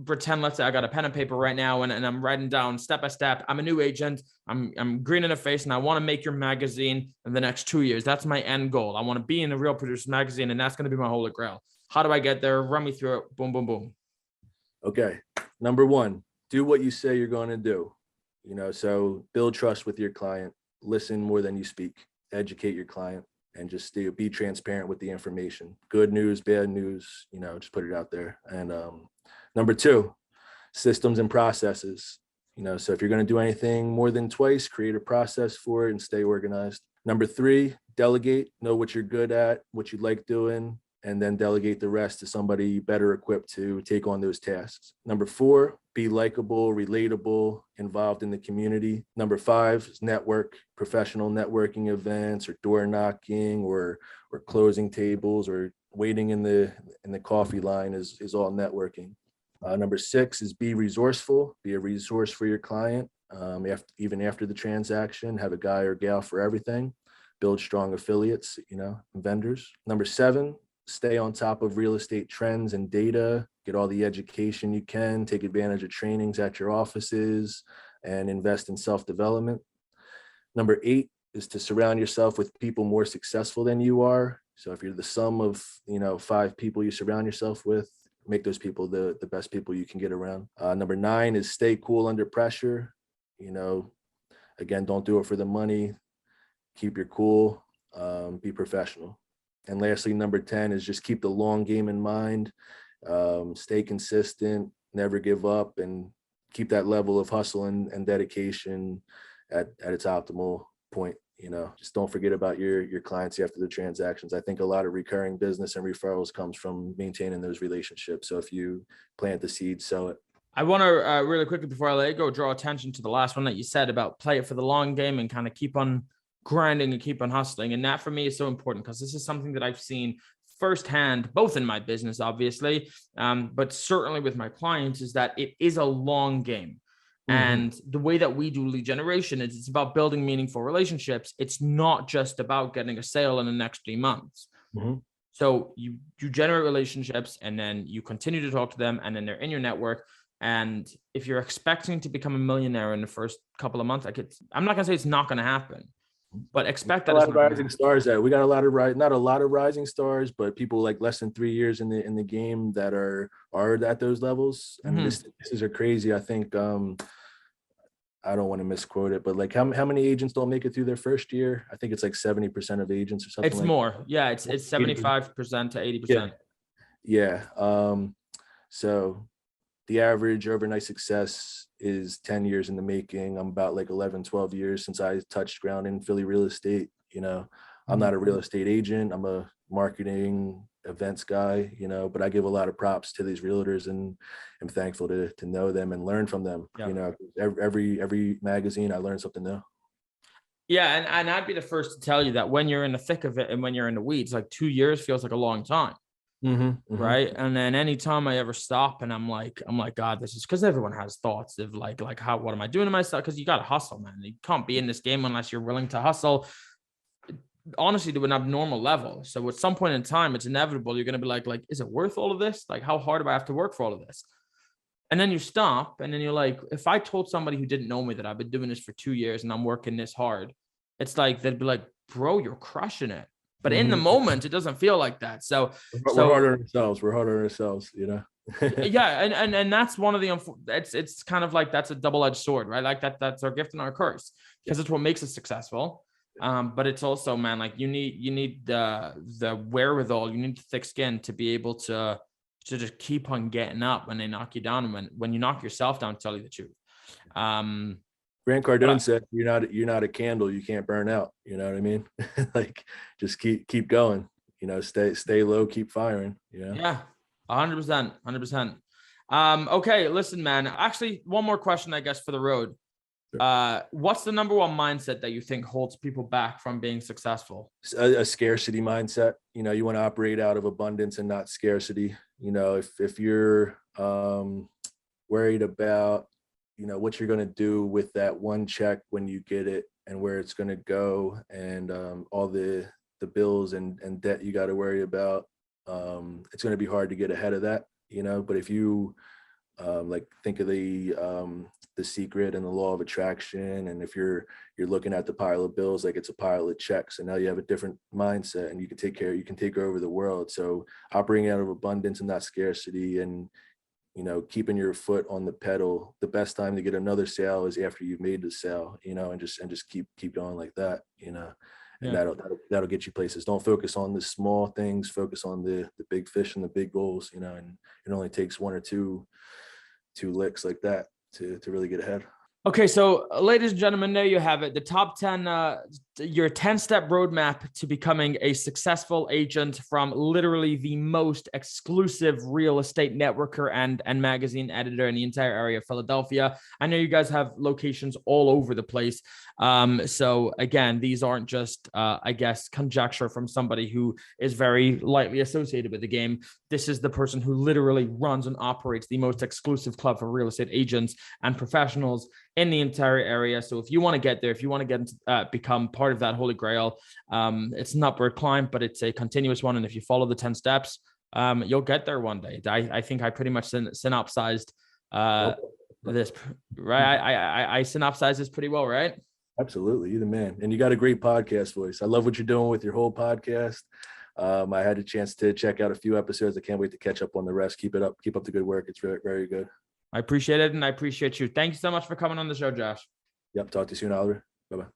pretend, let's say I got a pen and paper right now and I'm writing down step by step. I'm a new agent. I'm green in the face and I want to make your magazine in the next 2 years. That's my end goal. I want to be in a Real Producer magazine and that's going to be my holy grail. How do I get there? Run me through it. Boom, boom, boom. Okay. Number one, do what you say you're going to do. So build trust with your client, listen more than you speak, educate your client, and just be transparent with the information. Good news, bad news, just put it out there. And number two, systems and processes. So if you're going to do anything more than twice, create a process for it and stay organized. Number three, delegate, know what you're good at, what you like doing, and then delegate the rest to somebody better equipped to take on those tasks. Number four, be likable, relatable, involved in the community. Number five is network, professional networking events or door knocking or closing tables or waiting in the coffee line is all networking. Number six is be resourceful, be a resource for your client. Even after the transaction, have a guy or gal for everything. Build strong affiliates, vendors. Number seven, stay on top of real estate trends and data, get all the education you can, take advantage of trainings at your offices, and invest in self-development. Number eight is to surround yourself with people more successful than you are. So if you're the sum of, 5 people you surround yourself with, make those people the best people you can get around. Number nine is stay cool under pressure. Again, don't do it for the money. Keep your cool, be professional. And lastly, number 10 is just keep the long game in mind, stay consistent, never give up, and keep that level of hustle and dedication at its optimal point. Just don't forget about your clients after the transactions. I think a lot of recurring business and referrals comes from maintaining those relationships. So if you plant the seed, sow it. I want to really quickly before I let you go, draw attention to the last one that you said about play it for the long game and kind of keep on grinding and keep on hustling. And that for me is so important because this is something that I've seen firsthand, both in my business, obviously, but certainly with my clients, is that it is a long game. And the way that we do lead generation is it's about building meaningful relationships. It's not just about getting a sale in the next 3 months. So you generate relationships and then you continue to talk to them and then they're in your network. And if you're expecting to become a millionaire in the first couple of months, I'm not going to say it's not going to happen, but expect that. A lot of rising stars that we got not a lot of rising stars, but people like less than 3 years in the game that are at those levels. I mean, the statistics are crazy. I think I don't want to misquote it, but like how many agents don't make it through their first year? I think it's like 70% of agents or something. It's more. Yeah, it's 75% to 80%. Yeah. So the average overnight success is 10 years in the making. I'm about like 11, 12 years since I touched ground in Philly real estate. I'm not a real estate agent. I'm a marketing events guy, but I give a lot of props to these realtors and I'm thankful to know them and learn from them. Yeah. Every magazine, I learn something new. Yeah. And I'd be the first to tell you that when you're in the thick of it and when you're in the weeds, like 2 years feels like a long time. Right. And then anytime I ever stop and I'm like, God, this is because everyone has thoughts of like what am I doing to myself? Because you got to hustle, man. You can't be in this game unless you're willing to hustle, honestly, to an abnormal level. So at some point in time, it's inevitable. You're going to be like, is it worth all of this? Like, how hard do I have to work for all of this? And then you stop and then you're like, if I told somebody who didn't know me that I've been doing this for 2 years and I'm working this hard, it's like, they'd be like, bro, you're crushing it. But in the moment, it doesn't feel like that. So we're harder on ourselves. We're harder on ourselves, Yeah. And that's one of the, it's kind of like, that's a double-edged sword, right? Like that's our gift and our curse because it's what makes us successful. But it's also, man, like you need the wherewithal, you need the thick skin to be able to just keep on getting up when they knock you down. And when you knock yourself down, to tell you the truth. Grant Cardone said, you're not a candle, you can't burn out. You know what I mean? Like just keep going, stay low, keep firing. Yeah. 100%. Okay. Listen, man, actually one more question, I guess, for the road. Sure. What's the number one mindset that you think holds people back from being successful? A scarcity mindset. You want to operate out of abundance and not scarcity. If you're worried about what you're going to do with that one check when you get it and where it's going to go and all the bills and debt you got to worry about, it's going to be hard to get ahead of that, but if you Like think of the Secret and the Law of Attraction. And if you're looking at the pile of bills like it's a pile of checks, and now you have a different mindset, and you can take over the world. So operating out of abundance and not scarcity, and keeping your foot on the pedal. The best time to get another sale is after you've made the sale, and just keep going like that, and that'll get you places. Don't focus on the small things, focus on the big fish and the big goals, and it only takes one or two licks like that to really get ahead. Okay, so ladies and gentlemen, there you have it. The top 10, your 10-step roadmap to becoming a successful agent from literally the most exclusive real estate networker and magazine editor in the entire area of Philadelphia. I know you guys have locations all over the place. So again, these aren't just, I guess, conjecture from somebody who is very lightly associated with the game. This is the person who literally runs and operates the most exclusive club for real estate agents and professionals in the entire area. So if you want to get there, if you want to get into, become part of that holy grail, it's an upward climb, but it's a continuous one. And if you follow the 10 steps, you'll get there one day. I think I pretty much synopsized this, right? I synopsized this pretty well, right? Absolutely. You're the man. And you got a great podcast voice. I love what you're doing with your whole podcast. I had a chance to check out a few episodes. I can't wait to catch up on the rest. Keep it up. Keep up the good work. It's very, very good. I appreciate it. And I appreciate you. Thank you so much for coming on the show, Josh. Yep. Talk to you soon, Oliver. Bye-bye.